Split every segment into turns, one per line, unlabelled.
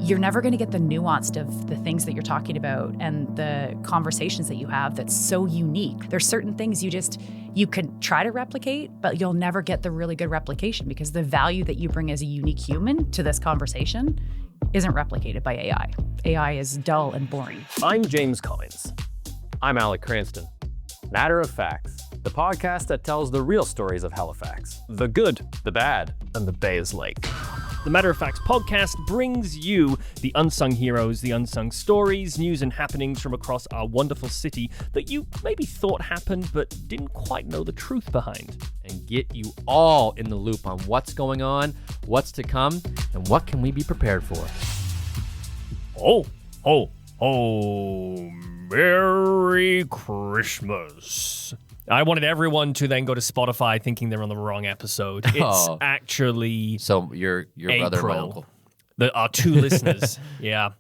you're never going to get the nuance of the things that you're talking about and the conversations that you have that's so unique. There's certain things you can try to replicate, but you'll never get the really good replication because the value that you bring as a unique human to this conversation isn't replicated by AI. AI is dull and boring.
I'm James Collins. I'm Alec Cranston. Matter of Facts, the podcast that tells the real stories of Halifax. The good, the bad, and the Bayes Lake. The Matter of Facts podcast brings you the unsung heroes, the unsung stories, news and happenings from across our wonderful city that you maybe thought happened but didn't quite know the truth behind.
And get you all in the loop on what's going on, what's to come, and what can we be prepared for.
Merry Christmas. I wanted everyone to then go to Spotify thinking they're on the wrong episode. It's actually
So your brother and my uncle.
Our two listeners. Yeah.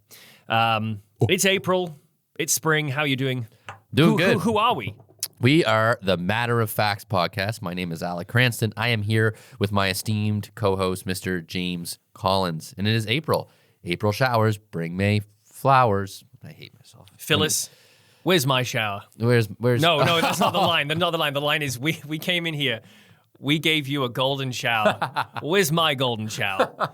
It's April. It's spring. How are you doing?
Doing good.
Who are we?
We are the Matter of Facts podcast. My name is Alec Cranston. I am here with my esteemed co-host, Mr. James Collins. And it is April. April showers bring May flowers. I hate myself.
Phyllis. Where's my shower?
Where's
No, that's not the line. Not the line. The line is we came in here. We gave you a golden shower. Where's my golden shower?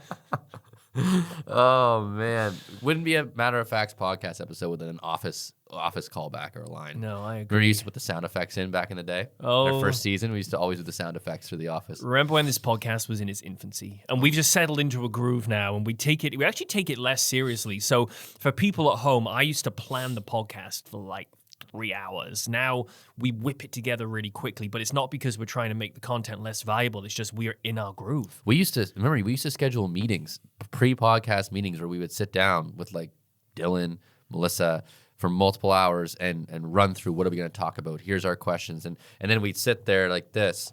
Oh man. Wouldn't be a Matter of Facts podcast episode with an office callback or a line.
No, I agree.
We used to put the sound effects in back in the day.
Oh.
Our first season, we used to always do the sound effects for the office.
Remember when this podcast was in its infancy? And we've just settled into a groove now, and we actually take it less seriously. So for people at home, I used to plan the podcast for like 3 hours. Now we whip it together really quickly, but it's not because we're trying to make the content less valuable. It's just we are in our groove.
We used to schedule meetings, pre-podcast meetings where we would sit down with like Dylan, Melissa for multiple hours and run through what are we going to talk about. Here's our questions. And then we'd sit there like this,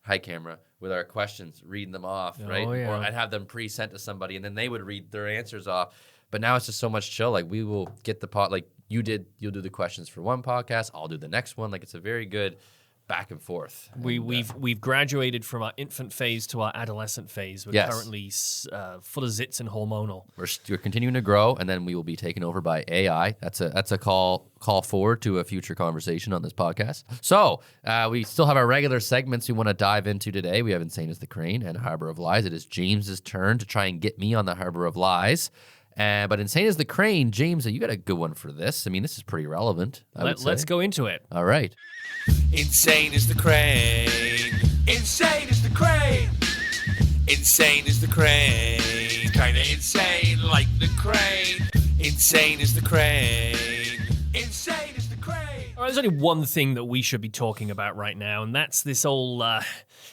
high camera, with our questions, reading them off, right?
Yeah.
Or I'd have them pre-sent to somebody and then they would read their answers off. But now it's just so much chill. Like we will get the you'll do the questions for one podcast, I'll do the next one. Like it's a very good back and forth.
We've graduated from our infant phase to our adolescent phase. We're currently full of zits and hormonal.
We're continuing to grow, and then we will be taken over by AI. That's a call forward to a future conversation on this podcast. So we still have our regular segments we want to dive into today. We have Insane as the Crane and Harbor of Lies. It is James's turn to try and get me on the Harbor of Lies. But Insane as the Crane, James, you got a good one for this. I mean, this is pretty relevant.
Let's go into it.
All right.
Insane is the crane. Insane is the crane. Insane is the crane. Kinda insane like the crane. Insane is the crane. Insane is the crane.
All right, there's only one thing that we should be talking about right now, and that's this old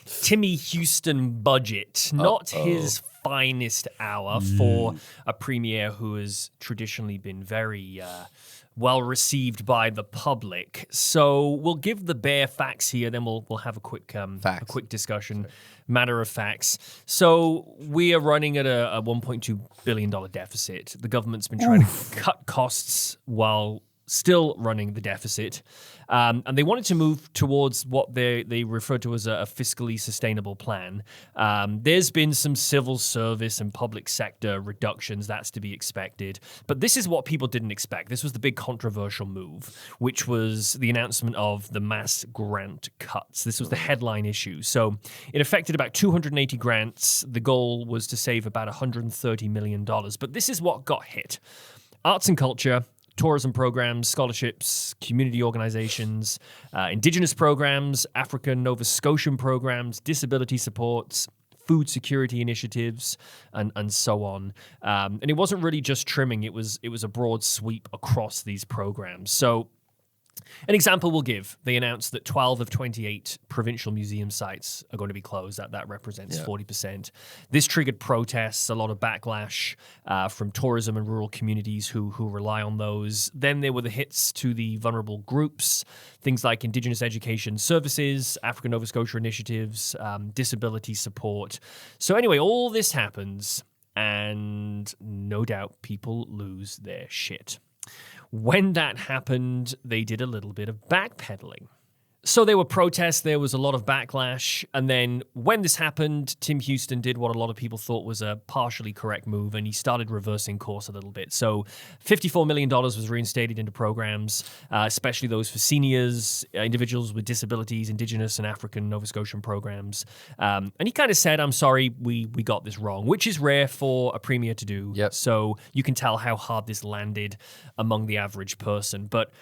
Timmy Houston budget. Not his finest hour for a premier who has traditionally been very well received by the public. So we'll give the bare facts here, then we'll have a quick discussion. Sorry. Matter of facts. So we are running at a $1.2 billion deficit. The government's been trying to cut costs while still running the deficit. And they wanted to move towards what they refer to as a fiscally sustainable plan. There's been some civil service and public sector reductions. That's to be expected. But this is what people didn't expect. This was the big controversial move, which was the announcement of the mass grant cuts. This was the headline issue. So it affected about 280 grants. The goal was to save about $130 million. But this is what got hit. Arts and culture, tourism programs, scholarships, community organizations, Indigenous programs, African Nova Scotian programs, disability supports, food security initiatives, and so on. And it wasn't really just trimming, it was a broad sweep across these programs. So an example we'll give, they announced that 12 of 28 provincial museum sites are going to be closed. That represents 40%. This triggered protests, a lot of backlash from tourism and rural communities who rely on those. Then there were the hits to the vulnerable groups, things like Indigenous education services, African Nova Scotia initiatives, disability support. So anyway, all this happens, and no doubt people lose their shit. When that happened, they did a little bit of backpedaling. So there were protests, there was a lot of backlash, and then when this happened, Tim Houston did what a lot of people thought was a partially correct move, and he started reversing course a little bit. So $54 million was reinstated into programs, especially those for seniors, individuals with disabilities, Indigenous and African Nova Scotian programs. And he kind of said, I'm sorry, we got this wrong, which is rare for a premier to do.
Yep.
So you can tell how hard this landed among the average person. But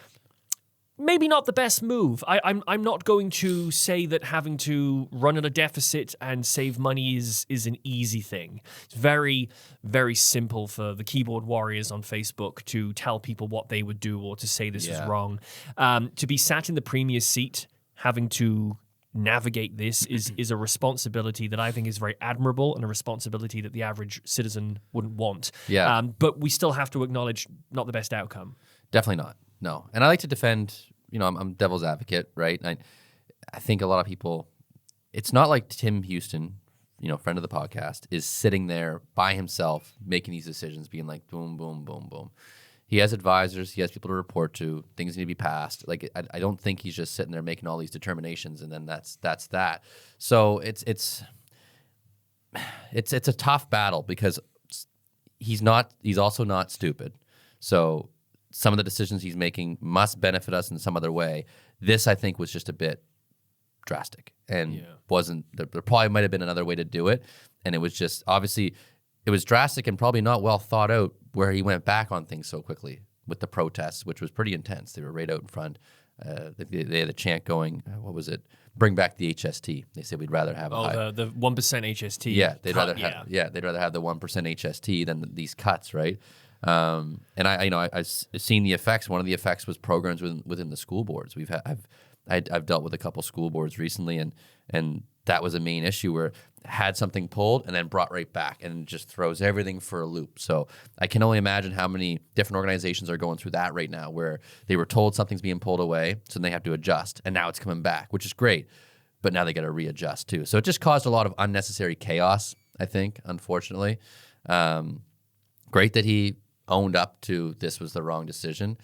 maybe not the best move. I'm not going to say that having to run at a deficit and save money is an easy thing. It's very, very simple for the keyboard warriors on Facebook to tell people what they would do or to say this is wrong. To be sat in the premier's seat, having to navigate this is a responsibility that I think is very admirable and a responsibility that the average citizen wouldn't want.
Yeah.
But we still have to acknowledge not the best outcome.
Definitely not. No. And I like to defend, I'm devil's advocate, right? I think a lot of people, it's not like Tim Houston, friend of the podcast, is sitting there by himself making these decisions, being like, boom, boom, boom, boom. He has advisors. He has people to report to. Things need to be passed. Like, I don't think he's just sitting there making all these determinations and then that's that. So it's a tough battle because he's also not stupid. So some of the decisions he's making must benefit us in some other way. This, I think, was just a bit drastic and wasn't. There probably might have been another way to do it, and it was just obviously it was drastic and probably not well thought out. Where he went back on things so quickly with the protests, which was pretty intense. They were right out in front. They had a chant going. What was it? Bring back the HST. They said we'd rather have
the 1% HST.
Yeah, they'd rather have the 1% HST than these cuts, right? And I've seen the effects. One of the effects was programs within the school boards. I've dealt with a couple school boards recently, and that was a main issue where had something pulled and then brought right back and just throws everything for a loop. So I can only imagine how many different organizations are going through that right now, where they were told something's being pulled away, so they have to adjust, and now it's coming back, which is great, but now they got to readjust too. So it just caused a lot of unnecessary chaos, I think, unfortunately. Great that he owned up to this was the wrong decision.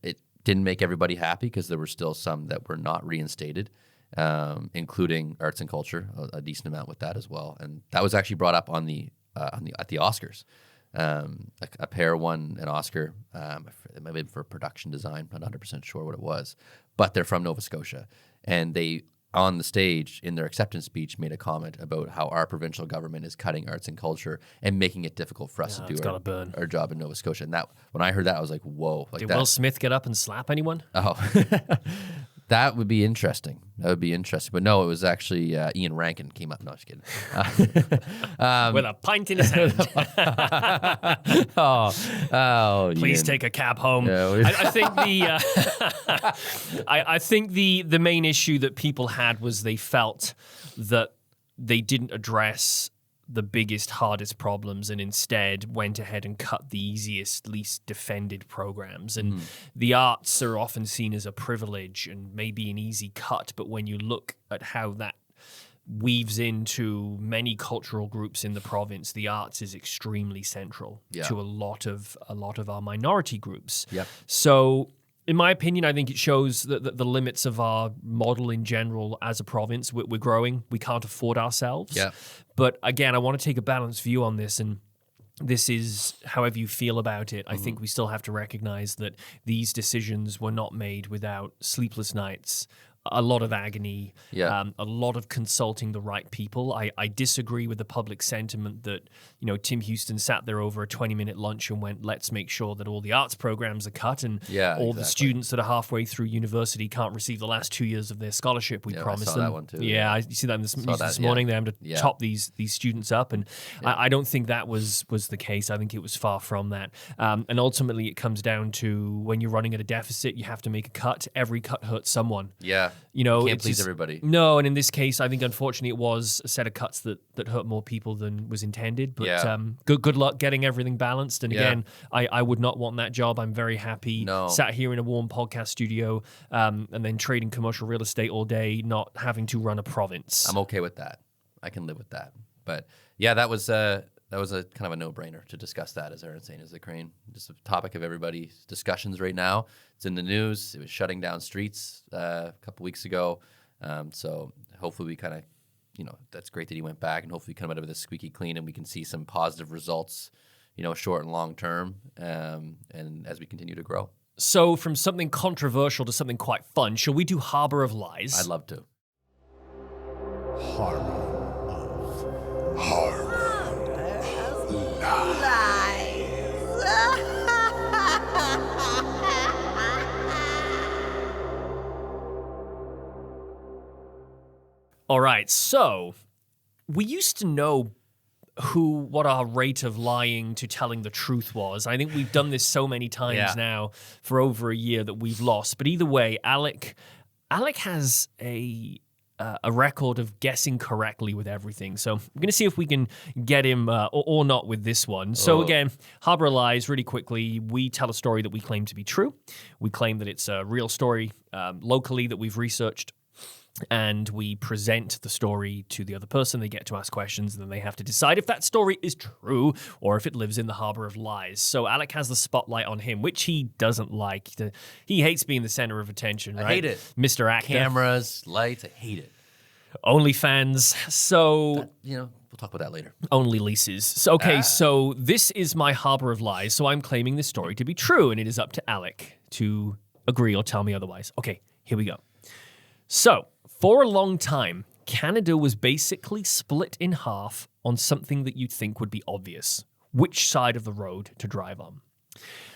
It didn't make everybody happy because there were still some that were not reinstated, including arts and culture, a decent amount with that as well. And that was actually brought up at the Oscars. A pair won an Oscar. It might have been for production design. I'm not 100% sure what it was, but they're from Nova Scotia, and they, on the stage in their acceptance speech, made a comment about how our provincial government is cutting arts and culture and making it difficult for us to do our job in Nova Scotia. And that, when I heard that, I was like, whoa.
Did Will Smith get up and slap anyone?
Oh, that would be interesting. But no, it was actually Ian Rankin came up. No, just kidding.
With a pint in his hand. Please
Ian.
take a cab home.
Yeah,
I think the main issue that people had was they felt that they didn't address the biggest, hardest problems and instead went ahead and cut the easiest, least defended programs. And the arts are often seen as a privilege and maybe an easy cut, but when you look at how that weaves into many cultural groups in the province, the arts is extremely central to a lot of our minority groups.
Yep.
So in my opinion, I think it shows that the limits of our model in general as a province. We're growing. We can't afford ourselves.
Yeah.
But again, I want to take a balanced view on this, and this is however you feel about it. I think we still have to recognize that these decisions were not made without sleepless nights, a lot of agony, a lot of consulting the right people. I disagree with the public sentiment that, Tim Houston sat there over a 20-minute lunch and went, let's make sure that all the arts programs are cut and the students that are halfway through university can't receive the last 2 years of their scholarship we promised
I saw
them.
that one too.
Yeah, you see that in this news this morning. They're having to top these students up, and I don't think that was the case. I think it was far from that. And ultimately, it comes down to when you're running at a deficit, you have to make a cut. Every cut hurts someone.
Yeah.
You
can't please everybody.
No, and in this case, I think unfortunately it was a set of cuts that hurt more people than was intended. But good luck getting everything balanced. And again, I would not want that job. I'm very happy sat here in a warm podcast studio and then trading commercial real estate all day, not having to run a province.
I'm okay with that. I can live with that. But yeah, that was that was a kind of a no-brainer to discuss that as our Insane is the Crane. Just a topic of everybody's discussions right now. It's in the news. It was shutting down streets a couple weeks ago. So hopefully we kind of, that's great that he went back, and hopefully we come out of this squeaky clean and we can see some positive results, short and long term, and as we continue to grow.
So from something controversial to something quite fun, shall we do Harbor of Lies?
I'd love to.
All right, so we used to know what our rate of lying to telling the truth was. I think we've done this so many times now for over a year that we've lost. But either way, Alec has a record of guessing correctly with everything. So we're going to see if we can get him or not with this one. So again, Harbor of Lies, really quickly, we tell a story that we claim to be true. We claim that it's a real story locally that we've researched. And we present the story to the other person. They get to ask questions, and then they have to decide if that story is true or if it lives in the Harbor of Lies. So Alec has the spotlight on him, which he doesn't like. He hates being the center of attention, right?
I hate it.
Mr. Actor.
Cameras, lights, I hate it.
OnlyFans. So...
we'll talk about that later.
Only leases. So, okay, so this is my Harbor of Lies, so I'm claiming this story to be true, and it is up to Alec to agree or tell me otherwise. Okay, here we go. So... for a long time, Canada was basically split in half on something that you'd think would be obvious. Which side of the road to drive on.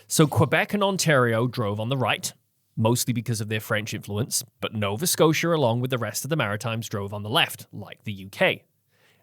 So Quebec and Ontario drove on the right, mostly because of their French influence, but Nova Scotia, along with the rest of the Maritimes, drove on the left, like the UK.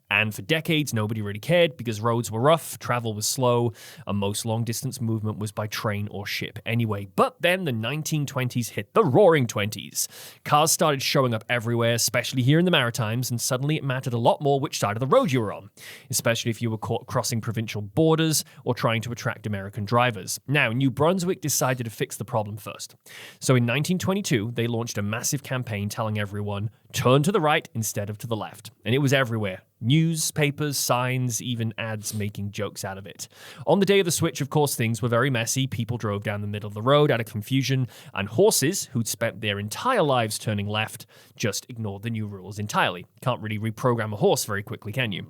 And for decades, nobody really cared because roads were rough, travel was slow, and most long-distance movement was by train or ship anyway. But then the 1920s hit the roaring 20s. Cars started showing up everywhere, especially here in the Maritimes, and suddenly it mattered a lot more which side of the road you were on, especially if you were caught crossing provincial borders or trying to attract American drivers. Now, New Brunswick decided to fix the problem first. So in 1922, they launched a massive campaign telling everyone, turn to the right instead of to the left. And it was everywhere. Newspapers, signs, even ads making jokes out of it. On the day of the switch, of course, things were very messy. People drove down the middle of the road out of confusion, and horses, who'd spent their entire lives turning left, just ignored the new rules entirely. Can't really reprogram a horse very quickly, can you?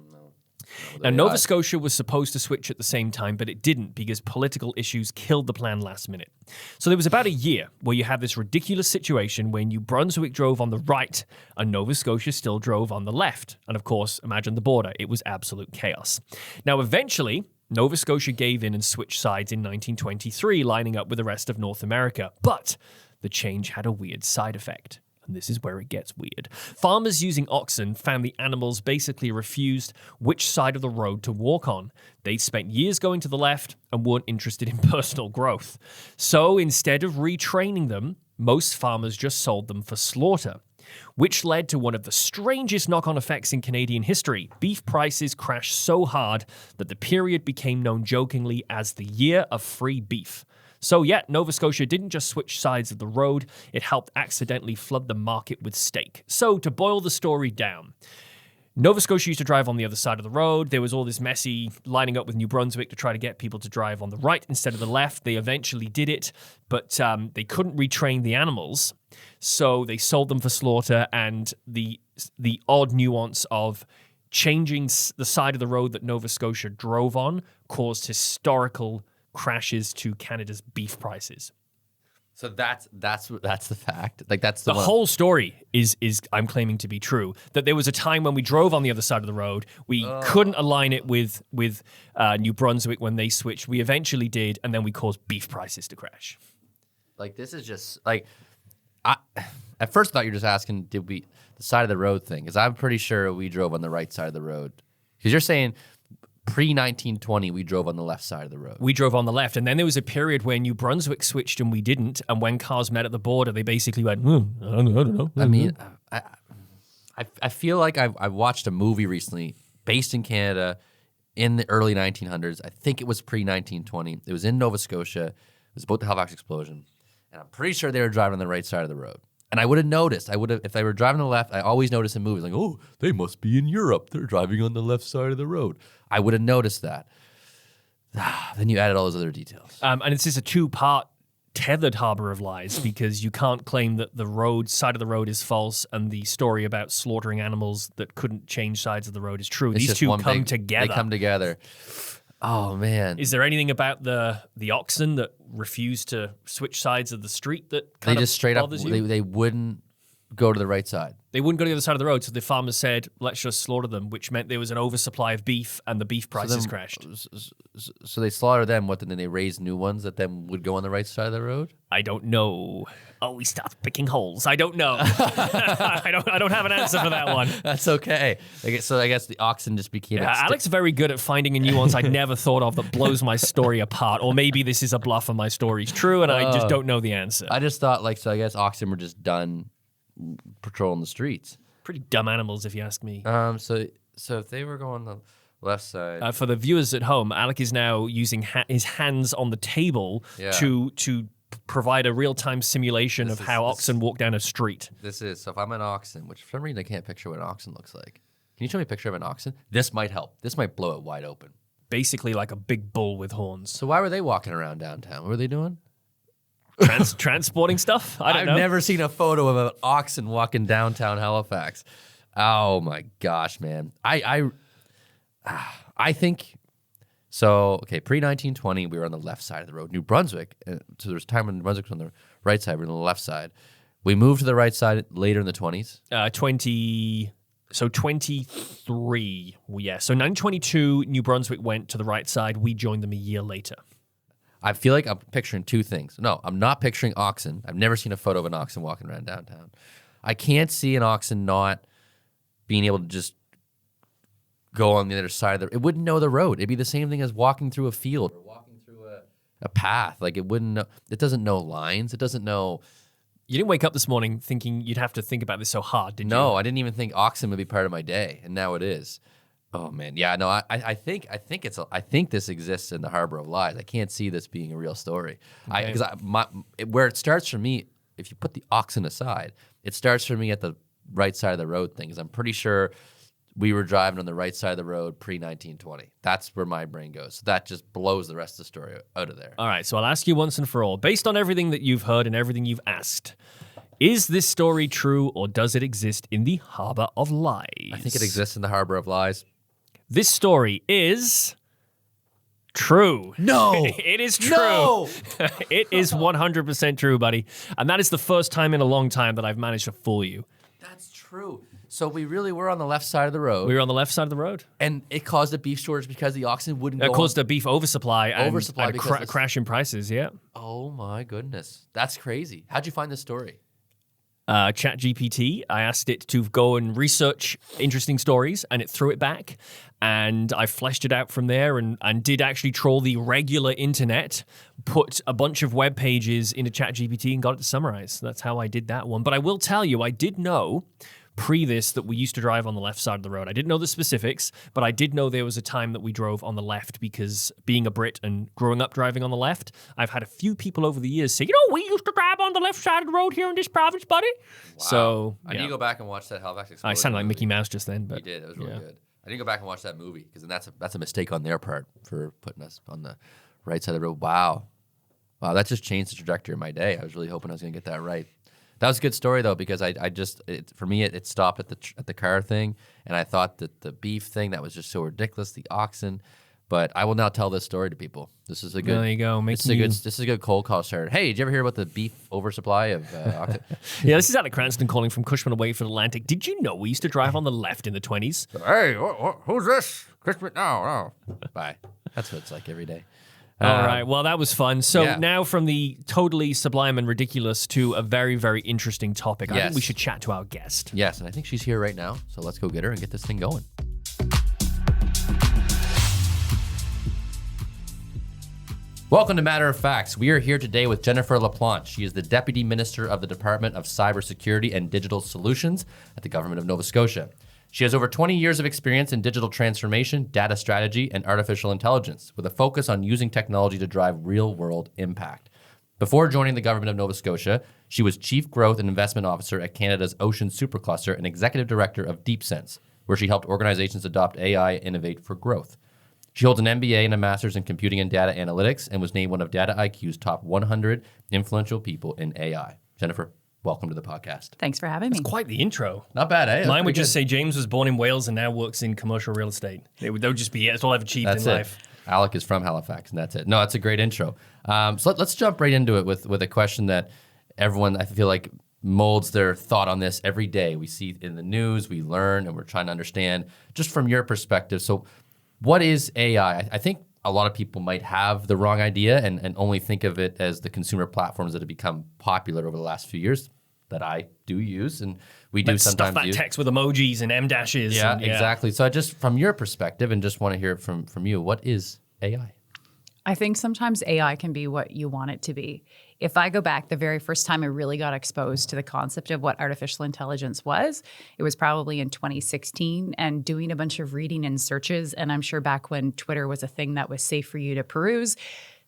Now, Nova Scotia was supposed to switch at the same time, but it didn't because political issues killed the plan last minute. So there was about a year where you had this ridiculous situation where New Brunswick drove on the right and Nova Scotia still drove on the left. And of course, imagine the border. It was absolute chaos. Now, eventually, Nova Scotia gave in and switched sides in 1923, lining up with the rest of North America. But the change had a weird side effect. And this is where it gets weird. Farmers using oxen found the animals basically refused which side of the road to walk on. They'd spent years going to the left and weren't interested in personal growth. So instead of retraining them, most farmers just sold them for slaughter, which led to one of the strangest knock-on effects in Canadian history. Beef prices crashed so hard that the period became known jokingly as the Year of Free Beef. So yeah, Nova Scotia didn't just switch sides of the road, it helped accidentally flood the market with steak. So to boil the story down, Nova Scotia used to drive on the other side of the road. There was all this messy lining up with New Brunswick to try to get people to drive on the right instead of the left. They eventually did it, but they couldn't retrain the animals, so they sold them for slaughter, and the odd nuance of changing the side of the road that Nova Scotia drove on caused historical crashes to Canada's beef prices.
So that's the fact. Like that's the
whole story is I'm claiming to be true. That there was a time when we drove on the other side of the road. We couldn't align it with New Brunswick when they switched. We eventually did, and then we caused beef prices to crash.
Like this is just like I at first thought you were just asking did we the side of the road thing, because I'm pretty sure we drove on the right side of the road. Because you're saying pre-1920, we drove on the left side of the road.
We drove on the left, and then there was a period where New Brunswick switched and we didn't, and when cars met at the border, they basically went, I don't know.
I mean, I feel like I watched a movie recently based in Canada in the early 1900s. I think it was pre-1920. It was in Nova Scotia. It was about the Halifax explosion, and I'm pretty sure they were driving on the right side of the road. And I would have noticed. If they were driving on the left, I always notice in movies, like, oh, they must be in Europe. They're driving on the left side of the road. I would have noticed that. Then you added all those other details.
And it's just a two-part tethered harbor of lies, because you can't claim that the side of the road is false and the story about slaughtering animals that couldn't change sides of the road is true.
It's
These
just
two
one
come
big-
together.
They come together. Oh, man.
Is there anything about the oxen that refused to switch sides of the street that
They
kind of
just straight up,
bothers you?
they wouldn't go to the right side.
They wouldn't go to the other side of the road, so the farmers said, let's just slaughter them, which meant there was an oversupply of beef and the beef prices crashed.
So they slaughter them, and then they raise new ones that then would go on the right side of the road?
I don't know. Oh, we start picking holes. I don't know. I don't have an answer for that one.
That's okay. So I guess the oxen just became...
Alec's very good at finding a nuance I'd never thought of that blows my story apart. Or maybe this is a bluff and my story's true and I just don't know the answer.
I just thought, so I guess oxen were just done patrolling the streets.
Pretty dumb animals, if you ask me.
So if they were going the left side...
For the viewers at home, Alec is now using his hands on the table to provide a real-time simulation of how oxen walk down a street.
So if I'm an oxen, which for some reason I can't picture what an oxen looks like. Can you show me a picture of an oxen? This might help. This might blow it wide open.
Basically like a big bull with horns.
So why were they walking around downtown? What were they doing?
Transporting stuff? I don't know.
I've never seen a photo of an oxen walking downtown Halifax. Oh my gosh, man. I think so. Okay, pre-1920, we were on the left side of the road. New Brunswick, so there was a time when New Brunswick was on the right side. We were on the left side. We moved to the right side later in the 20s.
23. So 1922, New Brunswick went to the right side. We joined them a year later.
I feel like I'm picturing two things. No, I'm not picturing oxen. I've never seen a photo of an oxen walking around downtown. I can't see an oxen not being able to just go on the other side of it wouldn't know the road. It'd be the same thing as walking through a field or walking through a path. Like it wouldn't know. It doesn't know lines. It doesn't know.
You didn't wake up this morning thinking you'd have to think about this so hard, did you?
No, I didn't even think oxen would be part of my day, and now it is. Oh man, yeah, no, I think this exists in the Harbor of Lies. I can't see this being a real story.
Okay.
Where it starts for me, if you put the oxen aside, it starts for me at the right side of the road thing. Because I'm pretty sure we were driving on the right side of the road pre-1920. That's where my brain goes. So that just blows the rest of the story out of there.
All right, so I'll ask you once and for all, based on everything that you've heard and everything you've asked, is this story true or does it exist in the Harbor of Lies?
I think it exists in the Harbor of Lies.
This story is true.
No.
It is true.
No.
It is 100% true, buddy. And that is the first time in a long time that I've managed to fool you.
That's true. So we really were on the left side of the road.
We were on the left side of the road.
And it caused a beef shortage because the oxen wouldn't go
It caused a beef oversupply and
because
crash in prices, yeah.
Oh my goodness. That's crazy. How'd you find this story?
ChatGPT, I asked it to go and research interesting stories, and it threw it back. And I fleshed it out from there and did actually troll the regular internet, put a bunch of web pages into ChatGPT and got it to summarize. That's how I did that one. But I will tell you, I did know pre this that we used to drive on the left side of the road. I didn't know the specifics, but I did know there was a time that we drove on the left because being a Brit and growing up driving on the left, I've had a few people over the years say, you know, we used to drive on the left side of the road here in this province, buddy.
Wow.
So
I need to go back and watch that Halifax Explosion.
I sounded like
movie.
Mickey Mouse just then, but
You did. It was really good. I need to go back and watch that movie because then that's a mistake on their part for putting us on the right side of the road. Wow, that just changed the trajectory of my day. I was really hoping I was going to get that right. That was a good story though because for me it stopped at the car thing, and I thought that the beef thing that was just so ridiculous, the oxen. But I will now tell this story to people. This is a good.
There you go.
This is a good cold call starter. Hey, did you ever hear about the beef oversupply of oxen?
Yeah, this is Alec Cranston calling from Cushman away from Atlantic. Did you know we used to drive on the left in the 20s?
Hey, who's this? Cushman? No. Bye. That's what it's like every day.
All right. Well, that was fun. So
yeah.
now from the totally sublime and ridiculous to a very, very interesting topic. I
Yes.
think we should chat to our guest.
Yes, and I think she's here right now. So let's go get her and get this thing going. Welcome to Matter of Facts. We are here today with Jennifer LaPlante. She is the Deputy Minister of the Department of Cybersecurity and Digital Solutions at the Government of Nova Scotia. She has over 20 years of experience in digital transformation, data strategy, and artificial intelligence, with a focus on using technology to drive real-world impact. Before joining the Government of Nova Scotia, she was Chief Growth and Investment Officer at Canada's Ocean Supercluster and Executive Director of DeepSense, where she helped organizations adopt AI and innovate for growth. She holds an MBA and a master's in computing and data analytics and was named one of Data IQ's top 100 influential people in AI. Jennifer, welcome to the podcast.
Thanks for having me.
Quite the intro.
Not bad, eh?
Mine would just say James was born in Wales and now works in commercial real estate. That would just be it. That's all I've achieved
That's
in
it.
life.
Alec is from Halifax, and that's it. No, that's a great intro. So let's jump right into it with a question that everyone, I feel like, molds their thought on this every day. We see it in the news, we learn, and we're trying to understand just from your perspective. So what is AI? I think a lot of people might have the wrong idea and only think of it as the consumer platforms that have become popular over the last few years that I do use, and we do sometimes
stuff that
use.
text with emojis and M dashes.
Yeah, exactly. So I just, from your perspective, and just want to hear it from you, what is AI?
I think sometimes AI can be what you want it to be. If I go back, the very first time I really got exposed to the concept of what artificial intelligence was, it was probably in 2016 and doing a bunch of reading and searches. And I'm sure back when Twitter was a thing that was safe for you to peruse,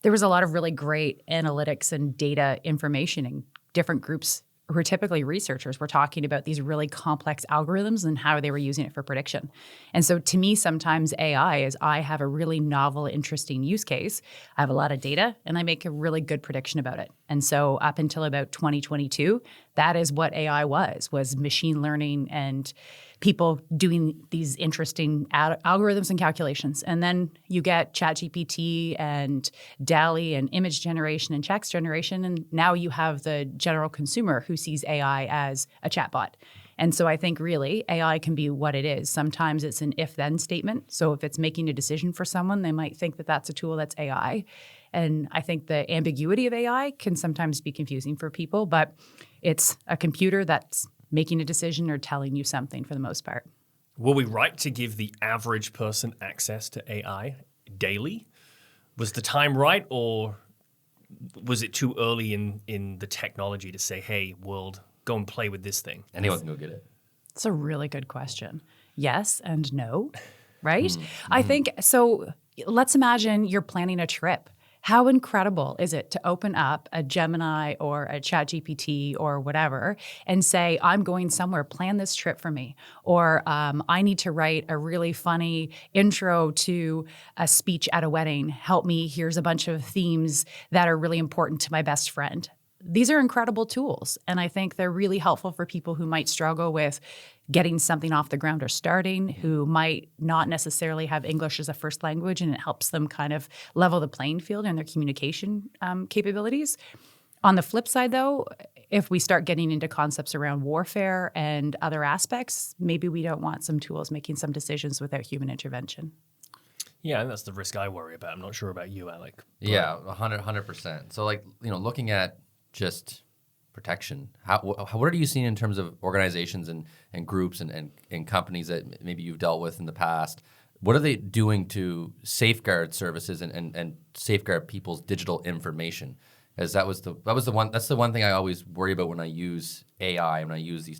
there was a lot of really great analytics and data information, and different groups who are typically researchers were talking about these really complex algorithms and how they were using it for prediction. And so to me, sometimes AI is I have a really novel, interesting use case. I have a lot of data and I make a really good prediction about it. And so up until about 2022, that is what AI was machine learning and people doing these interesting algorithms and calculations. And then you get ChatGPT and DALL-E and image generation and text generation. And now you have the general consumer who sees AI as a chatbot. And so I think really AI can be what it is. Sometimes it's an if-then statement. So if it's making a decision for someone, they might think that that's a tool that's AI. And I think the ambiguity of AI can sometimes be confusing for people, but it's a computer that's making a decision or telling you something for the most part.
Were we right to give the average person access to AI daily? Was the time right, or was it too early in the technology to say, hey, world, go and play with this thing?
Anyone can go get it.
It's a really good question. Yes and no, right? I think, so let's imagine you're planning a trip. How incredible is it to open up a Gemini or a ChatGPT or whatever and say, I'm going somewhere, plan this trip for me. Or I need to write a really funny intro to a speech at a wedding. Help me, here's a bunch of themes that are really important to my best friend. These are incredible tools. And I think they're really helpful for people who might struggle with getting something off the ground or starting, who might not necessarily have English as a first language, and it helps them kind of level the playing field in their communication capabilities. On the flip side, though, if we start getting into concepts around warfare and other aspects, maybe we don't want some tools making some decisions without human intervention.
Yeah, and that's the risk I worry about. I'm not sure about you, Alec.
Yeah, 100%. So, like, looking at just protection, what are you seeing in terms of organizations and groups and companies that maybe you've dealt with in the past? What are they doing to safeguard services and safeguard people's digital information? As that's the one thing I always worry about when I use AI, when I use these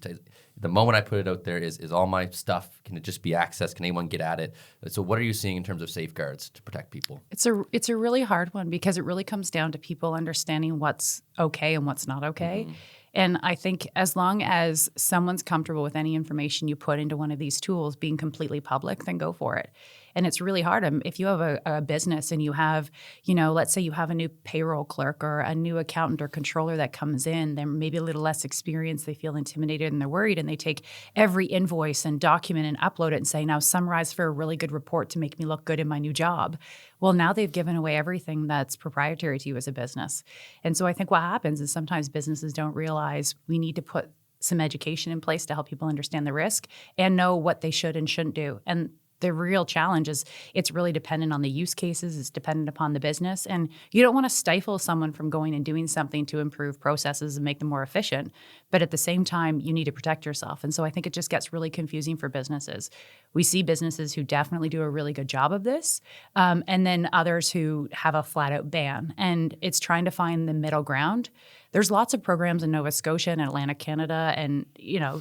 the moment I put it out there is all my stuff, can it just be accessed? Can anyone get at it? So what are you seeing in terms of safeguards to protect people?
It's a really hard one because it really comes down to people understanding what's okay and what's not okay. Mm-hmm. And I think as long as someone's comfortable with any information you put into one of these tools being completely public, then go for it. And it's really hard. If you have a business and you have, let's say you have a new payroll clerk or a new accountant or controller that comes in, they're maybe a little less experienced, they feel intimidated and they're worried, and they take every invoice and document and upload it and say, now summarize for a really good report to make me look good in my new job. Well, now they've given away everything that's proprietary to you as a business. And so I think what happens is sometimes businesses don't realize we need to put some education in place to help people understand the risk and know what they should and shouldn't do. And the real challenge is it's really dependent on the use cases, it's dependent upon the business, and you don't want to stifle someone from going and doing something to improve processes and make them more efficient, but at the same time, you need to protect yourself. And so I think it just gets really confusing for businesses. We see businesses who definitely do a really good job of this, and then others who have a flat-out ban, and it's trying to find the middle ground. There's lots of programs in Nova Scotia and Atlantic Canada and,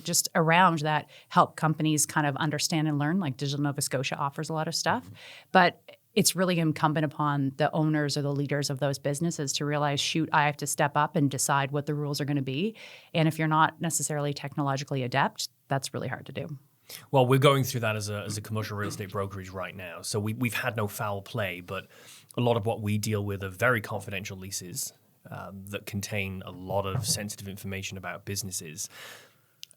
just around that help companies kind of understand and learn, like Digital Nova Scotia offers a lot of stuff. But it's really incumbent upon the owners or the leaders of those businesses to realize, shoot, I have to step up and decide what the rules are going to be. And if you're not necessarily technologically adept, that's really hard to do.
Well, we're going through that as a commercial real estate brokerage right now. So we've had no foul play, but a lot of what we deal with are very confidential leases that contain a lot of sensitive information about businesses.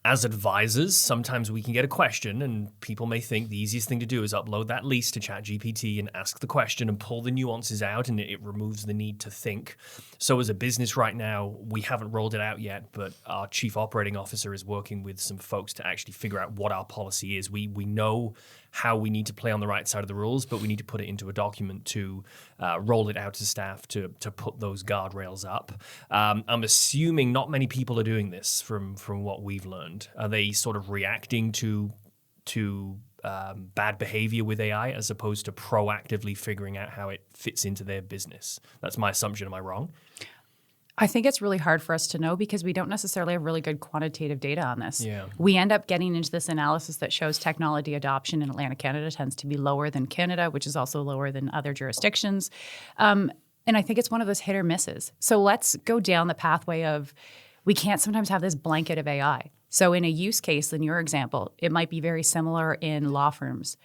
As advisors, sometimes we can get a question and people may think the easiest thing to do is upload that lease to ChatGPT and ask the question and pull the nuances out, and it removes the need to think. So as a business right now, we haven't rolled it out yet, but our chief operating officer is working with some folks to actually figure out what our policy is. We know how we need to play on the right side of the rules, but we need to put it into a document to roll it out to staff to put those guardrails up. I'm assuming not many people are doing this from what we've learned. Are they sort of reacting to bad behavior with AI as opposed to proactively figuring out how it fits into their business? That's my assumption. Am I wrong?
I think it's really hard for us to know because we don't necessarily have really good quantitative data on this.
Yeah.
We end up getting into this analysis that shows technology adoption in Atlantic Canada tends to be lower than Canada, which is also lower than other jurisdictions. And I think it's one of those hit or misses. So let's go down the pathway of, we can't sometimes have this blanket of AI. So in a use case, in your example, it might be very similar in law firms.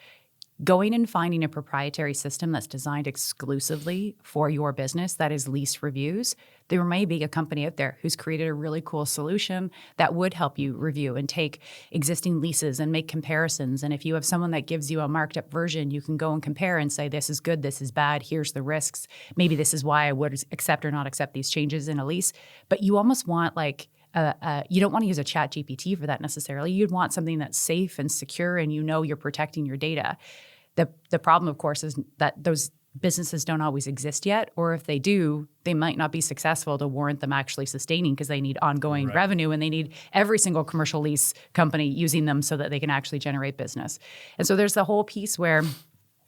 Going and finding a proprietary system that's designed exclusively for your business that is lease reviews. There may be a company out there who's created a really cool solution that would help you review and take existing leases and make comparisons. And if you have someone that gives you a marked up version, you can go and compare and say, this is good, this is bad, here's the risks. Maybe this is why I would accept or not accept these changes in a lease. But you almost want you don't want to use a ChatGPT for that necessarily. You'd want something that's safe and secure and you're protecting your data. The problem, of course, is that those businesses don't always exist yet, or if they do, they might not be successful to warrant them actually sustaining because they need ongoing revenue and they need every single commercial lease company using them so that they can actually generate business. And so there's the whole piece where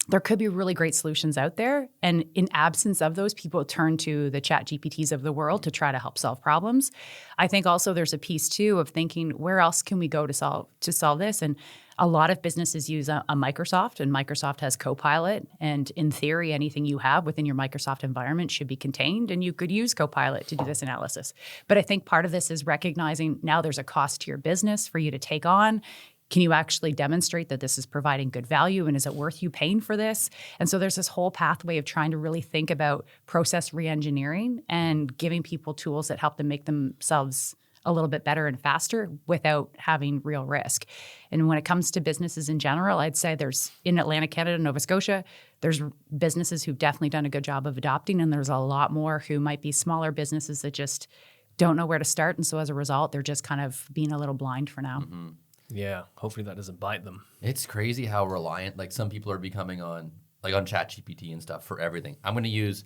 there could be really great solutions out there. And in absence of those, people turn to the ChatGPTs of the world to try to help solve problems. I think also there's a piece too of thinking, where else can we go to solve this? And a lot of businesses use a Microsoft, and Microsoft has Copilot. And in theory, anything you have within your Microsoft environment should be contained, and you could use Copilot to do this analysis. But I think part of this is recognizing now there's a cost to your business for you to take on. Can you actually demonstrate that this is providing good value, and is it worth you paying for this? And so there's this whole pathway of trying to really think about process reengineering and giving people tools that help them make themselves a little bit better and faster without having real risk. And when it comes to businesses in general, I'd say there's, in Atlantic Canada, Nova Scotia, there's businesses who've definitely done a good job of adopting, and there's a lot more who might be smaller businesses that just don't know where to start. And so as a result, they're just kind of being a little blind for now.
Mm-hmm.
Yeah, hopefully that doesn't bite them.
It's crazy how reliant, like some people are becoming on ChatGPT and stuff for everything. I'm going to use,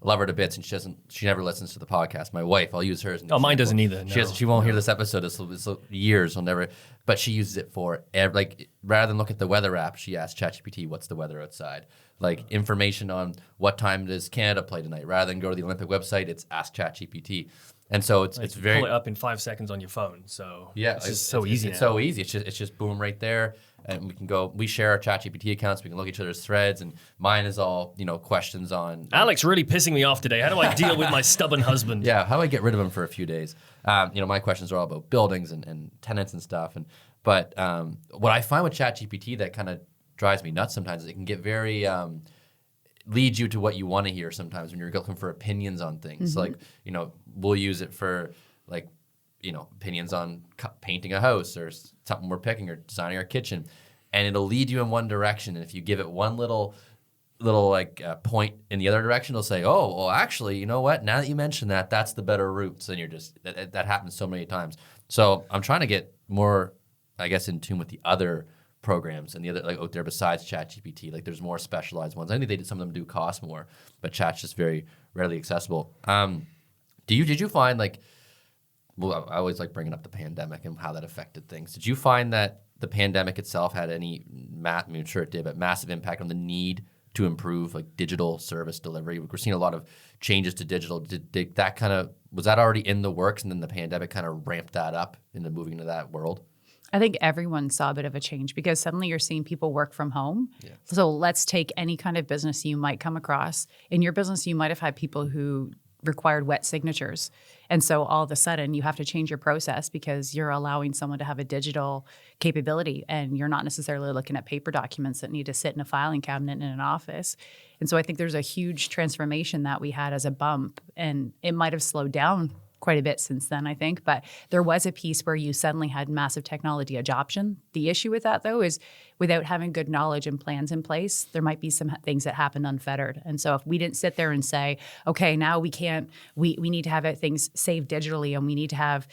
love her to bits, and she never listens to the podcast. My wife, I'll use hers.
Mine doesn't either. No.
She won't hear this episode. This years, will never, but she uses it for, rather than look at the weather app, she asks ChatGPT, what's the weather outside? Like information on what time does Canada play tonight. Rather than go to the Olympic website, it's ask ChatGPT. And so it's very,
pull it up in 5 seconds on your phone. So
yeah,
it's just so easy.
It's so easy. It's just boom right there, and we share our ChatGPT accounts. We can look at each other's threads, and mine is all questions on.
Alec's really pissing me off today. How do I deal with my stubborn husband?
Yeah, how do I get rid of him for a few days? My questions are all about buildings and tenants and stuff. But what I find with ChatGPT that kind of drives me nuts sometimes is it can get very leads you to what you want to hear sometimes when you're looking for opinions on things. Mm-hmm. Like, we'll use it for opinions on painting a house or something we're picking or designing our kitchen. And it'll lead you in one direction. And if you give it one little point in the other direction, it'll say, oh, well, actually, you know what? Now that you mentioned that, that's the better route. So that happens so many times. So I'm trying to get more, I guess, in tune with the other programs and the other out there besides ChatGPT. Like there's more specialized ones. I think some of them do cost more, but Chat's just very readily accessible. Did you find I always like bringing up the pandemic and how that affected things. Did you find that the pandemic itself had any, I'm sure it did, but massive impact on the need to improve digital service delivery? We're seeing a lot of changes to digital. Did that was that already in the works, and then the pandemic kind of ramped that up into moving into that world?
I think everyone saw a bit of a change because suddenly you're seeing people work from home. So let's take any kind of business you might come across. In your business, you might have had people who required wet signatures. And so all of a sudden you have to change your process because you're allowing someone to have a digital capability and you're not necessarily looking at paper documents that need to sit in a filing cabinet in an office. And so I think there's a huge transformation that we had as a bump, and it might have slowed down quite a bit since then, I think. But there was a piece where you suddenly had massive technology adoption. The issue with that, though, is without having good knowledge and plans in place, there might be some things that happen unfettered. And so if we didn't sit there and say, okay, now we need to have things saved digitally and we need to have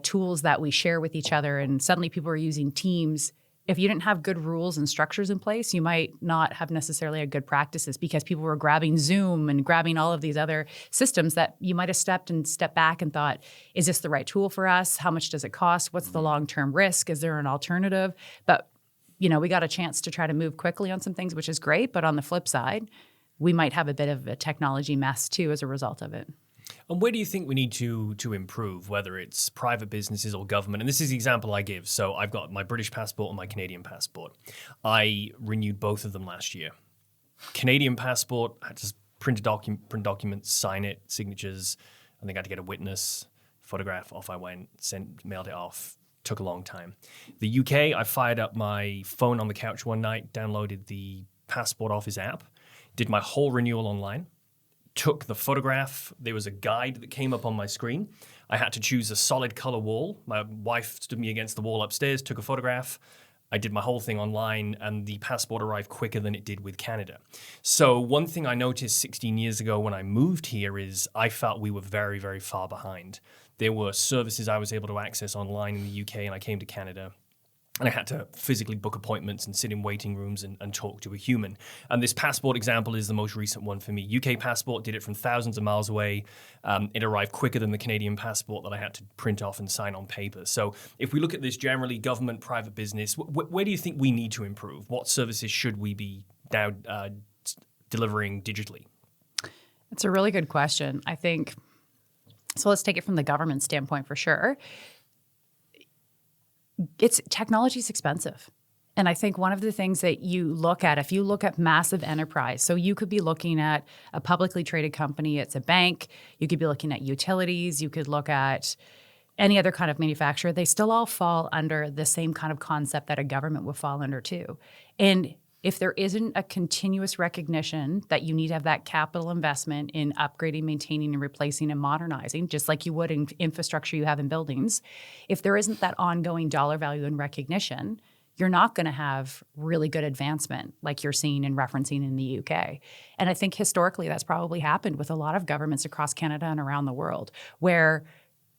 tools that we share with each other, and suddenly people are using Teams. If you didn't have good rules and structures in place, you might not have necessarily a good practices because people were grabbing Zoom and grabbing all of these other systems that you might have stepped back and thought, is this the right tool for us? How much does it cost? What's the long-term risk? Is there an alternative? But, we got a chance to try to move quickly on some things, which is great. But on the flip side, we might have a bit of a technology mess too as a result of it.
And where do you think we need to improve, whether it's private businesses or government? And this is the example I give. So I've got my British passport and my Canadian passport. I renewed both of them last year. Canadian passport, I had to print documents, sign it, signatures. I think I had to get a witness, photograph, off I went, mailed it off. Took a long time. The UK, I fired up my phone on the couch one night, downloaded the Passport Office app, did my whole renewal online. Took the photograph. There was a guide that came up on my screen. I had to choose a solid color wall. My wife stood me against the wall upstairs, took a photograph. I did my whole thing online, and the passport arrived quicker than it did with Canada. So one thing I noticed 16 years ago when I moved here is I felt we were very, very far behind. There were services I was able to access online in the UK, and I came to Canada. And I had to physically book appointments and sit in waiting rooms and talk to a human. And this passport example is the most recent one for me. UK passport did it from thousands of miles away. It arrived quicker than the Canadian passport that I had to print off and sign on paper. So if we look at this generally, government, private business, where do you think we need to improve? What services should we be now delivering digitally?
It's a really good question. I think, so let's take it from the government standpoint for sure. Technology is expensive. And I think one of the things that you look at, if you look at massive enterprise, so you could be looking at a publicly traded company, it's a bank, you could be looking at utilities, you could look at any other kind of manufacturer, they still all fall under the same kind of concept that a government would fall under too. And if there isn't a continuous recognition that you need to have that capital investment in upgrading, maintaining, and replacing and modernizing, just like you would in infrastructure you have in buildings, if there isn't that ongoing dollar value and recognition, you're not going to have really good advancement like you're seeing and referencing in the UK. And I think historically that's probably happened with a lot of governments across Canada and around the world, where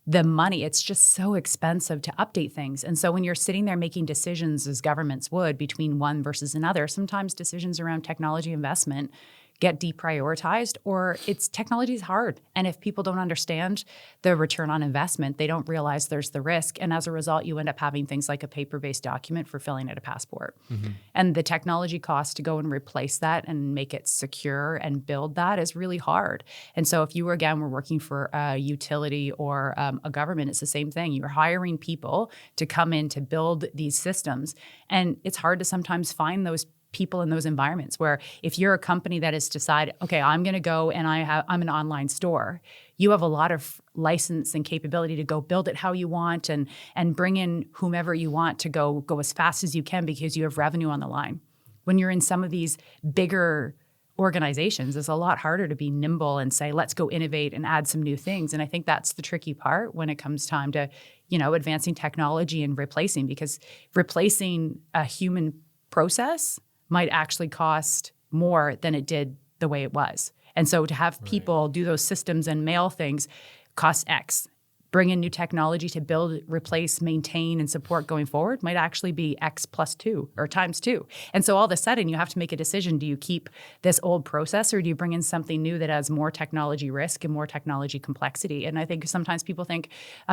the money, it's just so expensive to update things. And so when you're sitting there making decisions as governments would between one versus another, sometimes decisions around technology investment get deprioritized, or technology is hard. And if people don't understand the return on investment, they don't realize there's the risk. And as a result, you end up having things like a paper-based document for filling out a passport. Mm-hmm. And the technology cost to go and replace that and make it secure and build that is really hard. And so if you, again, were working for a utility or a government, it's the same thing. You're hiring people to come in to build these systems. And it's hard to sometimes find those people in those environments where if you're a company that has decided, okay, I'm going to go and I'm an online store, you have a lot of license and capability to go build it how you want and bring in whomever you want to go as fast as you can because you have revenue on the line. When you're in some of these bigger organizations, it's a lot harder to be nimble and say, let's go innovate and add some new things. And I think that's the tricky part when it comes time to, advancing technology and replacing, because replacing a human process might actually cost more than it did the way it was. And so to have people do those systems and mail things costs X. Bring in new technology to build, replace, maintain, and support going forward might actually be X plus 2 or times 2. And so all of a sudden you have to make a decision. Do you keep this old process or do you bring in something new that has more technology risk and more technology complexity? And I think sometimes people think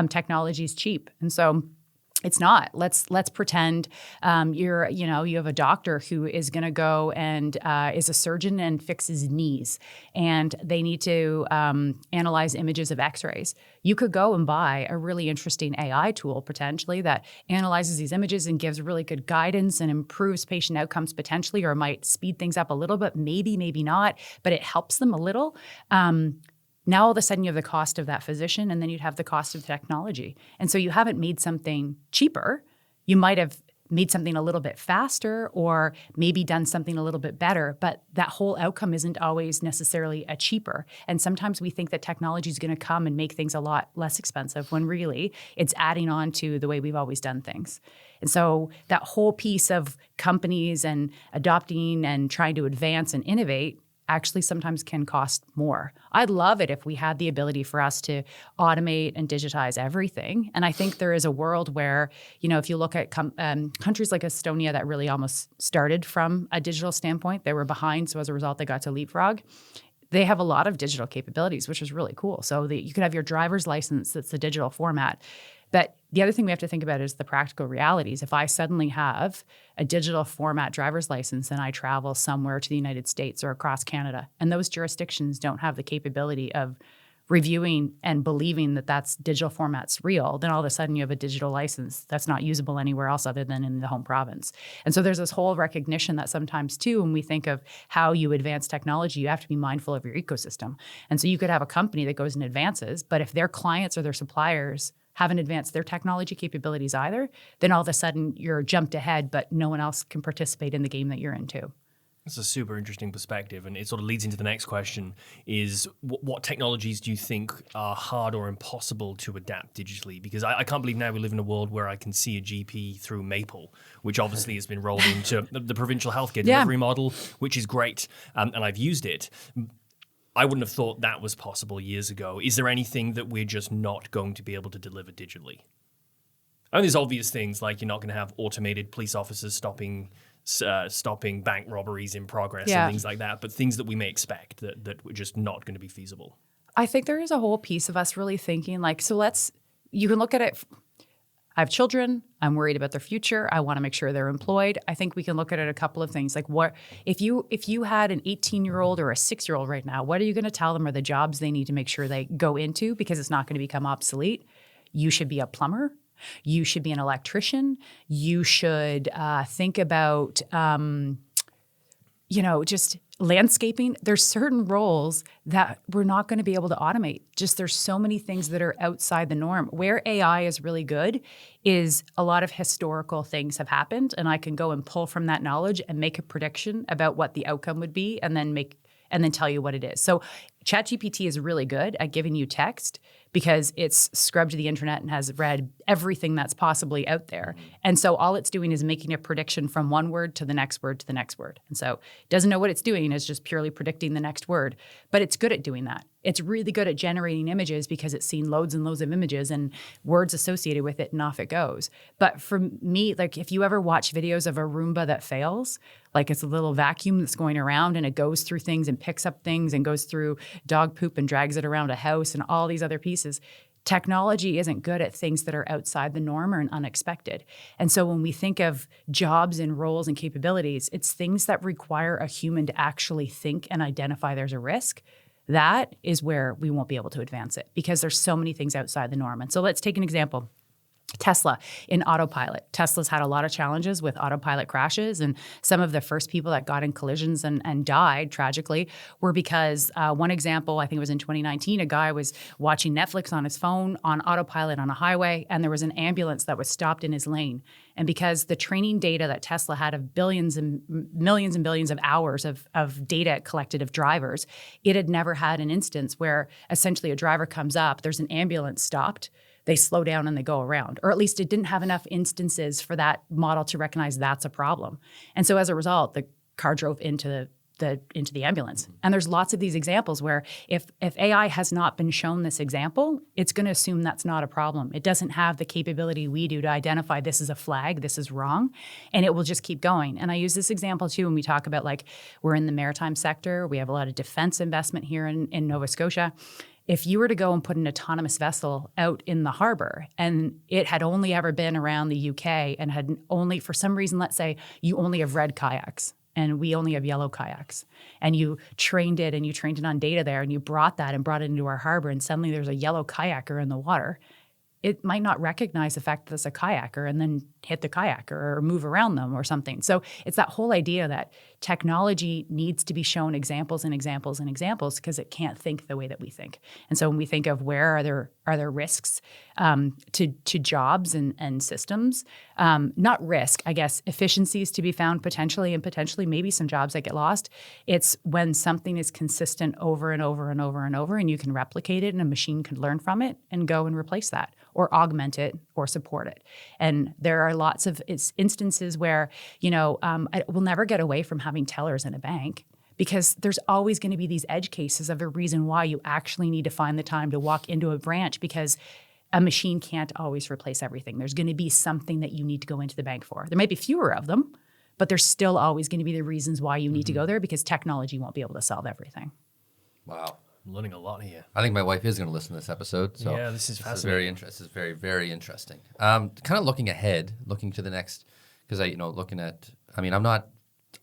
technology is cheap. And so It's not. Let's pretend you have a doctor who is going to go and is a surgeon and fixes knees, and they need to analyze images of X-rays. You could go and buy a really interesting AI tool potentially that analyzes these images and gives really good guidance and improves patient outcomes potentially, or might speed things up a little bit, maybe not, but it helps them a little. Now all of a sudden you have the cost of that physician, and then you'd have the cost of the technology. And so you haven't made something cheaper. You might have made something a little bit faster, or maybe done something a little bit better, but that whole outcome isn't always necessarily a cheaper. And sometimes we think that technology is going to come and make things a lot less expensive, when really it's adding on to the way we've always done things. And so that whole piece of companies and adopting and trying to advance and innovate actually sometimes can cost more. I'd love it if we had the ability for us to automate and digitize everything. And I think there is a world where, if you look at countries like Estonia that really almost started from a digital standpoint, they were behind. So as a result, they got to leapfrog. They have a lot of digital capabilities, which is really cool. So that you could have your driver's license that's a digital format. But the other thing we have to think about is the practical realities. If I suddenly have a digital format driver's license and I travel somewhere to the United States or across Canada, and those jurisdictions don't have the capability of reviewing and believing that that's digital format's real, then all of a sudden you have a digital license that's not usable anywhere else other than in the home province. And so there's this whole recognition that sometimes too, when we think of how you advance technology, you have to be mindful of your ecosystem. And so you could have a company that goes and advances, but if their clients or their suppliers haven't advanced their technology capabilities either, then all of a sudden you're jumped ahead, but no one else can participate in the game that you're in too.
That's a super interesting perspective, and it sort of leads into the next question is what technologies do you think are hard or impossible to adapt digitally? Because I can't believe now we live in a world where I can see a GP through Maple, which obviously has been rolled into the provincial healthcare delivery model, which is great, and I've used it. I wouldn't have thought that was possible years ago. Is there anything that we're just not going to be able to deliver digitally? I mean, there's obvious things like you're not going to have automated police officers stopping bank robberies in progress and things like that, but things that we may expect that were just not going to be feasible.
I think there is a whole piece of us really thinking you can look at it. I have children. I'm worried about their future. I want to make sure they're employed. I think we can look at it a couple of things. Like what if you had an 18-year-old or a 6-year-old right now, what are you going to tell them are the jobs they need to make sure they go into, because it's not going to become obsolete? You should be a plumber. You should be an electrician. You should think about, just landscaping. There's certain roles that we're not going to be able to automate. Just there's so many things that are outside the norm. Where AI is really good is a lot of historical things have happened, and I can go and pull from that knowledge and make a prediction about what the outcome would be, and then tell you what it is. So ChatGPT is really good at giving you text because it's scrubbed the internet and has read everything that's possibly out there. And so all it's doing is making a prediction from one word to the next word to the next word. And so it doesn't know what it's doing. It's just purely predicting the next word. But it's good at doing that. It's really good at generating images because it's seen loads and loads of images and words associated with it, and off it goes. But for me, like if you ever watch videos of a Roomba that fails, like it's a little vacuum that's going around and it goes through things and picks up things and goes through dog poop and drags it around a house and all these other pieces. Technology isn't good at things that are outside the norm or unexpected. And so when we think of jobs and roles and capabilities, it's things that require a human to actually think and identify there's a risk. That is where we won't be able to advance it because there's so many things outside the norm. And so let's take an example. Tesla in autopilot. Tesla's had a lot of challenges with autopilot crashes, and some of the first people that got in collisions and died tragically were because one example, I think it was in 2019, a guy was watching Netflix on his phone on autopilot on a highway, and there was an ambulance that was stopped in his lane. And because the training data that Tesla had of billions and millions and billions of hours of data collected of drivers, it had never had an instance where essentially a driver comes up, there's an ambulance stopped, they slow down and they go around. Or at least it didn't have enough instances for that model to recognize that's a problem. And so as a result, the car drove into the ambulance. And there's lots of these examples where if AI has not been shown this example, it's going to assume that's not a problem. It doesn't have the capability we do to identify this is a flag, this is wrong, and it will just keep going. And I use this example too when we talk about we're in the maritime sector. We have a lot of defense investment here in Nova Scotia. if you were to go and put an autonomous vessel out in the harbor and it had only ever been around the UK and had only, for some reason, let's say you only have red kayaks and we only have yellow kayaks, and you trained it on data there, and you brought it into our harbor, and suddenly there's a yellow kayaker in the water, it might not recognize the fact that it's a kayaker and then hit the kayaker or move around them or something. So it's that whole idea that technology needs to be shown examples and examples and examples because it can't think the way that we think. And so when we think of where are there risks to jobs and systems, not risk, I guess, efficiencies to be found potentially, and potentially maybe some jobs that get lost. It's when something is consistent over and over and over and over, and you can replicate it and a machine can learn from it and go and replace that or augment it or support it. And there are lots of instances where, we'll never get away from having tellers in a bank, because there's always going to be these edge cases of the reason why you actually need to find the time to walk into a branch, because a machine can't always replace everything. There's going to be something that you need to go into the bank for. There may be fewer of them, but there's still always going to be the reasons why you need to go there, because technology won't be able to solve everything.
Wow.
I'm learning a lot here.
I think my wife is going to listen to this episode. So
yeah, this is fascinating.
This is very interesting. This is very, very interesting. Kind of looking ahead, looking to the next, because I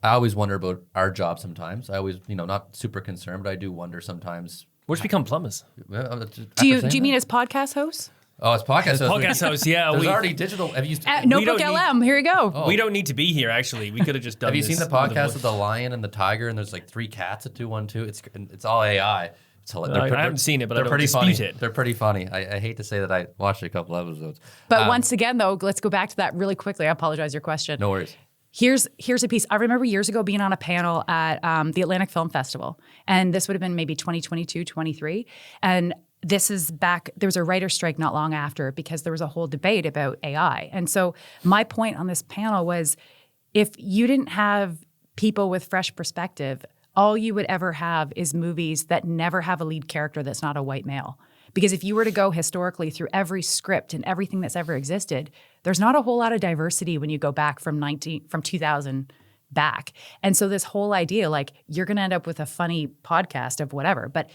always wonder about our job sometimes. I always, not super concerned, but I do wonder sometimes.
We'll just become plumbers.
Do you mean as podcast hosts?
Oh, it's podcast hosts.
Podcast hosts, yeah.
There's already digital. Have you?
Notebook LM, here you go.
Oh.
We don't need to be here, actually. We could have just done this.
Have you seen the podcast of the lion and the tiger, and there's like 3 cats at 212? It's all AI.
I haven't seen it, but I don't dispute it.
They're pretty funny. I hate to say that I watched a couple episodes.
But once again, though, let's go back to that really quickly. I apologize your question.
No worries.
Here's a piece. I remember years ago being on a panel at the Atlantic Film Festival, and this would have been maybe 2022, 23. And this is back, there was a writer's strike not long after, because there was a whole debate about AI. And so my point on this panel was, if you didn't have people with fresh perspective, all you would ever have is movies that never have a lead character that's not a white male. Because if you were to go historically through every script and everything that's ever existed, there's not a whole lot of diversity when you go back from 2000 back. And so this whole idea, like, you're going to end up with a funny podcast of whatever, but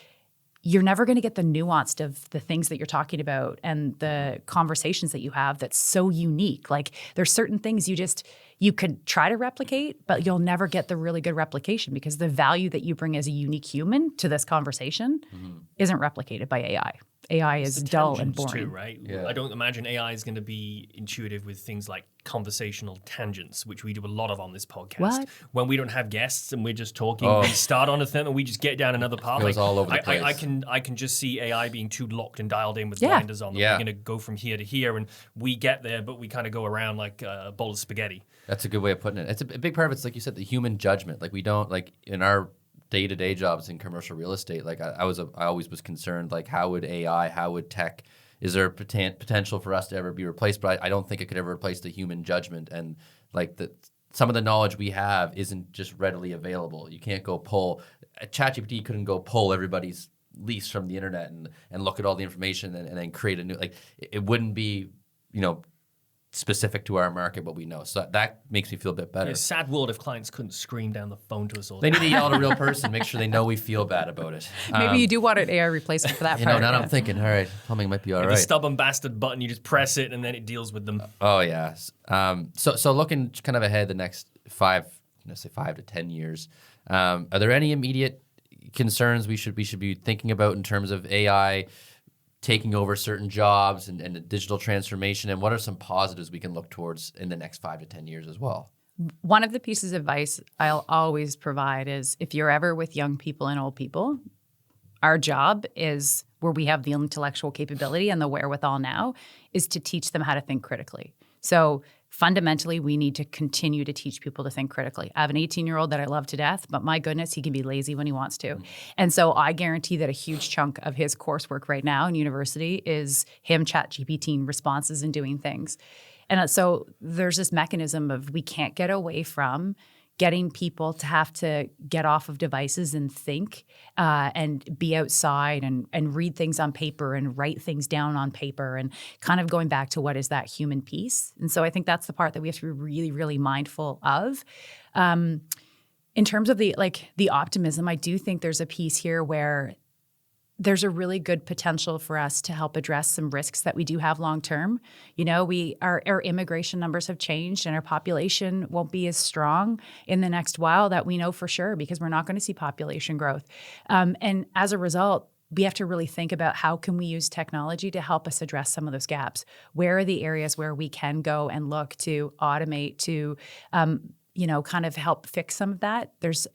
you're never going to get the nuance of the things that you're talking about and the conversations that you have that's so unique. Like, there's certain things you could try to replicate, but you'll never get the really good replication, because the value that you bring as a unique human to this conversation isn't replicated by AI. AI is dull and boring.
Too, right?
Yeah.
I don't imagine AI is going to be intuitive with things like conversational tangents, which we do a lot of on this podcast.
What?
When we don't have guests and we're just talking, we start on a thing and we just get down another path.
It goes all over the place.
I can just see AI being too locked and dialed in with blinders on.
Yeah.
We're going to go from here to here, and we get there, but we kind of go around like a bowl of spaghetti.
That's a good way of putting it. It's a big part of it's, like you said, the human judgment. Like, we don't, like, in our day-to-day jobs in commercial real estate, like, I always was concerned, like, how would tech, is there potential for us to ever be replaced? But I don't think it could ever replace the human judgment, and like some of the knowledge we have isn't just readily available. You can't go pull, ChatGPT couldn't go pull everybody's lease from the internet and look at all the information and then create a new, like, it wouldn't be, specific to our market what we know. So that makes me feel a bit better.
It's a sad world if clients couldn't scream down the phone to us all.
They need to yell at a real person, make sure they know we feel bad about it.
Maybe you do want an AI replacement for that part.
Now I'm thinking, all right, plumbing might be all
The
right.
stubborn bastard button, you just press it and then it deals with them.
Oh, yes. So looking kind of ahead the next 5 to 10 years, are there any immediate concerns we should be thinking about in terms of AI taking over certain jobs and the digital transformation? And what are some positives we can look towards in the next 5 to 10 years as well?
One of the pieces of advice I'll always provide is, if you're ever with young people and old people, our job is, where we have the intellectual capability and the wherewithal now, is to teach them how to think critically. So fundamentally, we need to continue to teach people to think critically. I have an 18-year-old that I love to death, but my goodness, he can be lazy when he wants to. And so I guarantee that a huge chunk of his coursework right now in university is him ChatGPTing responses and doing things. And so there's this mechanism of, we can't get away from getting people to have to get off of devices and think and be outside and read things on paper and write things down on paper, and kind of going back to what is that human piece. And so I think that's the part that we have to be really, really mindful of. In terms of the optimism, I do think there's a piece here where there's a really good potential for us to help address some risks that we do have long term. You know, our immigration numbers have changed and our population won't be as strong in the next while, that we know for sure, because we're not going to see population growth. And as a result, we have to really think about how can we use technology to help us address some of those gaps. Where are the areas where we can go and look to automate, to kind of help fix some of that. There's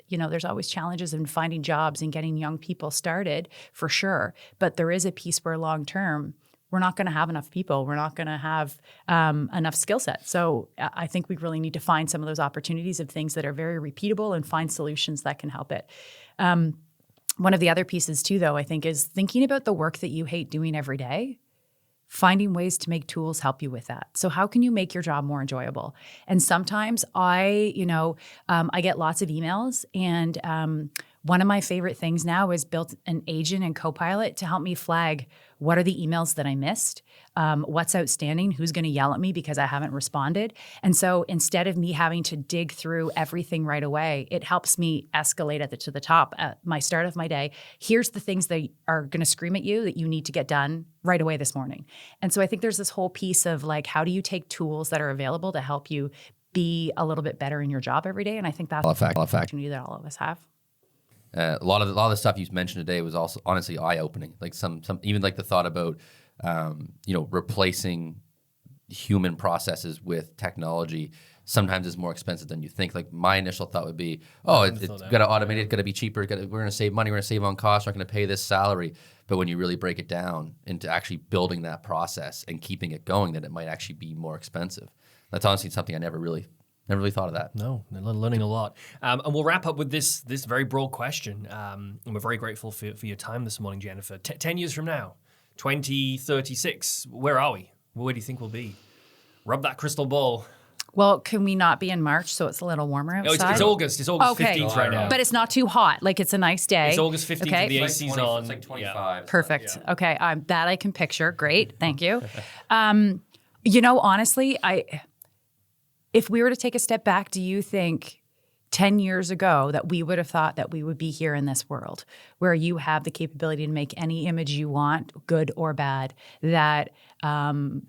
always challenges in finding jobs and getting young people started, for sure. But there is a piece where long term, we're not going to have enough people. We're not going to have enough skill set. So I think we really need to find some of those opportunities of things that are very repeatable and find solutions that can help it. One of the other pieces too, though, I think, is thinking about the work that you hate doing every day. Finding ways to make tools help you with that. So how can you make your job more enjoyable? And sometimes I get lots of emails, and one of my favorite things now is built an agent in Copilot to help me flag what are the emails that I missed, what's outstanding, who's going to yell at me because I haven't responded. And so instead of me having to dig through everything right away, it helps me escalate to the top at my start of my day. Here's the things that are going to scream at you that you need to get done right away this morning. And so I think there's this whole piece of like, how do you take tools that are available to help you be a little bit better in your job every day? And I think that's an opportunity that all of us have.
A lot of the stuff you mentioned today was also honestly eye-opening. Like some even like the thought about replacing human processes with technology sometimes is more expensive than you think. Like my initial thought would be, it's got to automate it, got to be cheaper, we're going to save money, we're going to save on costs, we're not going to pay this salary. But when you really break it down into actually building that process and keeping it going, then it might actually be more expensive. That's honestly something I never really thought of that.
No, learning a lot. And we'll wrap up with this very broad question. And we're very grateful for your time this morning, Jennifer. 10 years from now, 2036, where are we? Where do you think we'll be? Rub that crystal ball.
Well, can we not be in March so it's a little warmer outside?
It's August. It's August 15th right now.
But it's not too hot. Like, it's a nice day.
It's August 15th.
Okay.
The AC's on.
It's like 25.
Yeah.
Perfect.
Yeah.
Okay. That I can picture. Great. Thank you. Honestly, if we were to take a step back, do you think 10 years ago that we would have thought that we would be here in this world where you have the capability to make any image you want, good or bad, that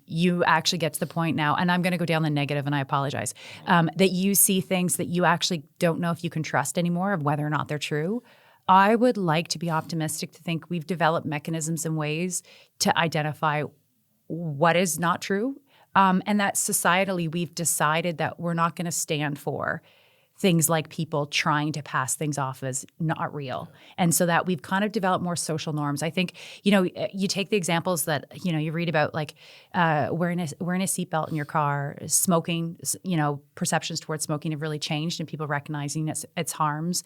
you actually get to the point now, and I'm going to go down the negative and I apologize, that you see things that you actually don't know if you can trust anymore of whether or not they're true? I would like to be optimistic to think we've developed mechanisms and ways to identify what is not true. And that societally, we've decided that we're not going to stand for things like people trying to pass things off as not real. And so that we've kind of developed more social norms. I think, you take the examples that, you read about, like wearing a seatbelt in your car, smoking, perceptions towards smoking have really changed and people recognizing its harms.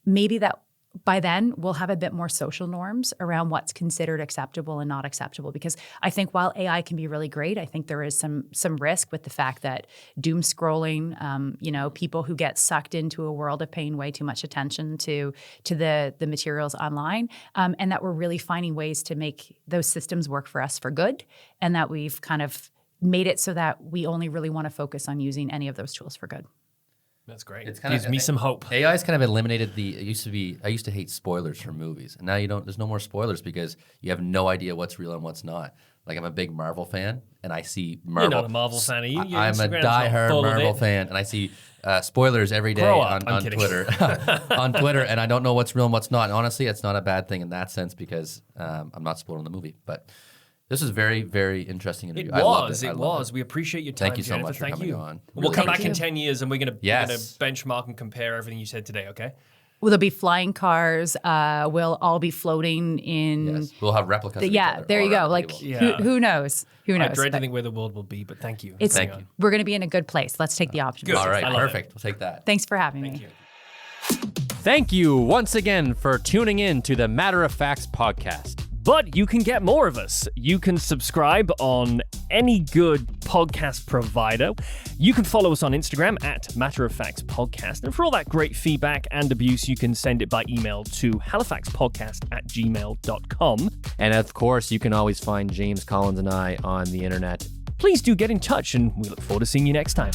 Maybe that by then we'll have a bit more social norms around what's considered acceptable and not acceptable. Because I think while AI can be really great, I think there is some risk with the fact that doom scrolling, people who get sucked into a world of paying way too much attention to the materials online, and that we're really finding ways to make those systems work for us for good, and that we've kind of made it so that we only really want to focus on using any of those tools for good.
That's great.
It
gives me some hope.
AI's kind of eliminated I used to hate spoilers from movies, and now there's no more spoilers because you have no idea what's real and what's not. Like, I'm a big Marvel fan, and I see Marvel.
You're not a Marvel fan, are you?
I'm a diehard Marvel fan, and I see spoilers every day on Twitter. On Twitter, and I don't know what's real and what's not. And honestly, it's not a bad thing in that sense because I'm not spoiling the movie, but. This is very, very interesting interview.
It was. We appreciate your time.
Thank you so
Jennifer.
much for coming on.
We'll come back in 10 years and we're going to benchmark and compare everything you said today, okay?
Well, there'll be flying cars. We'll all be floating in.
Yes, we'll have replicas. Of each other
there you go. Like, who knows? Who knows?
I dread to think where the world will be, but thank you.
We're going to be in a good place. Let's take the option.
All right, perfect. We'll take that.
Thanks for having me.
Thank you.
Thank you once again for tuning in to the Matter of Facts podcast.
But you can get more of us. You can subscribe on any good podcast provider. You can follow us on Instagram at Matter of Facts Podcast. And for all that great feedback and abuse, you can send it by email to halifaxpodcast@gmail.com.
And of course, you can always find James Collins and I on the internet.
Please do get in touch, and we look forward to seeing you next time.